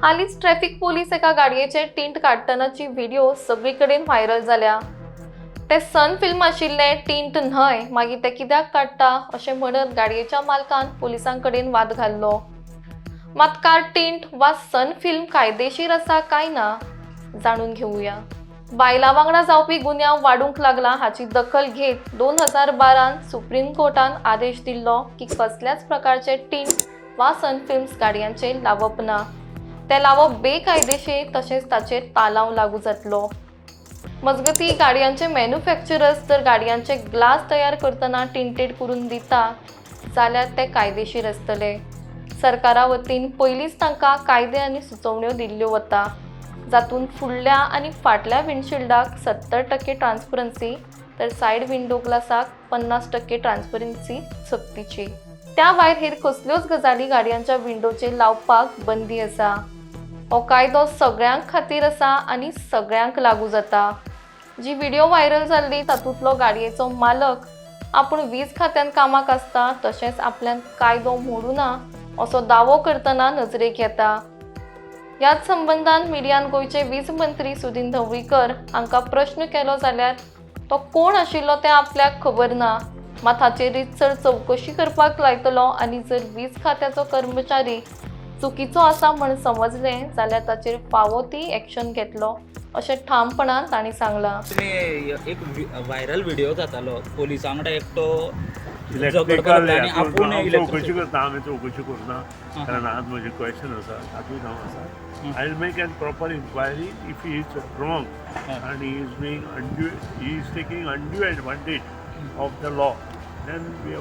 हालीच traffic police एका गाडयेचे tint काडटनाची video सगळीकडे viral झाल्या। ते सन फिल्म आशिल्ले टिंट न्हय, मागीर ते कित्याक काडटा अशें म्हणत गाडयेच्या मालकान पोलिसांकडेन वाद घाल्लो। मात कार टिंट वा सन फिल्म कायदेशीर आसा काय ना जाणून घेवया। बायलां वांगडा जावपी गुन्यांव वाडूंक लागला हाची दखल घेत 2012 सुप्रीम कोर्टान आदेश दिल्लो की कसल्याच प्रकारचे टिंट वा सन फिल्म्स गाडयांचेर लावप ना। ते लावप बेकायदेशीर तशेंच ताचेर तालाव लागू जातलो। मजगती गाडयांचे मॅन्युफॅक्चरर्स जर गाडयांचे ग्लास तयार करतना टिंटेड करून दिता जाल्यार ते कायदेशीर आसतले। सरकारा वतीन पयलींच तांकां कायदे आनी सुचोवण्यो दिल्ल्यो वता, जातून फुडल्या आनी फाटल्या विंडशिल्डाक 70% ट्रान्सपरन्सी तर सायड विंडो ग्लासाक 50% ट्रान्सपरन्सी सक्तीची। त्या भायर हेर कसल्योच गजाली गाडयांच्या विंडोचेर लावपाक बंदी आसा। हो कायदो सगळ्यांक खातीर आसा आनी सगळ्यांक लागू जाता। जी व्हिडिओ व्हायरल जाल्ली तातूंतलो गाडयेचो मालक आपूण वीज खात्यान कामाक आसता तशेंच आपल्यान कायदो मोडूं ना असो दावो करतना नजरेक येता। ह्याच संबंधान मिडियान गोंयचे वीज मंत्री सुदीन ढवळीकर हांकां प्रश्न केलो जाल्यार तो कोण आशिल्लो तें आपल्याक खबर ना, मात हाचेर रितसर चवकशी करपाक लायतलो आनी जर वीज खात्याचो कर्मचारी चुकीचो आसा म्हण समजलें जाल्यार ताचेर फावो ती एक्शन घेतलो अशें ठामपणान तांणी सांगलां। तुम्ही एक व्हायरल व्हिडिओ जातालो पोलिसां वांगडा एकटो इलेक्ट्रिकल आपूण चौकशी करता, हांवें चौकशी करना कारण आज म्हजे क्वेश्चन आसा तातूंत हांव आसा। I will make an proper inquiry if he is wrong आनी he is taking undue advantage of the law, then we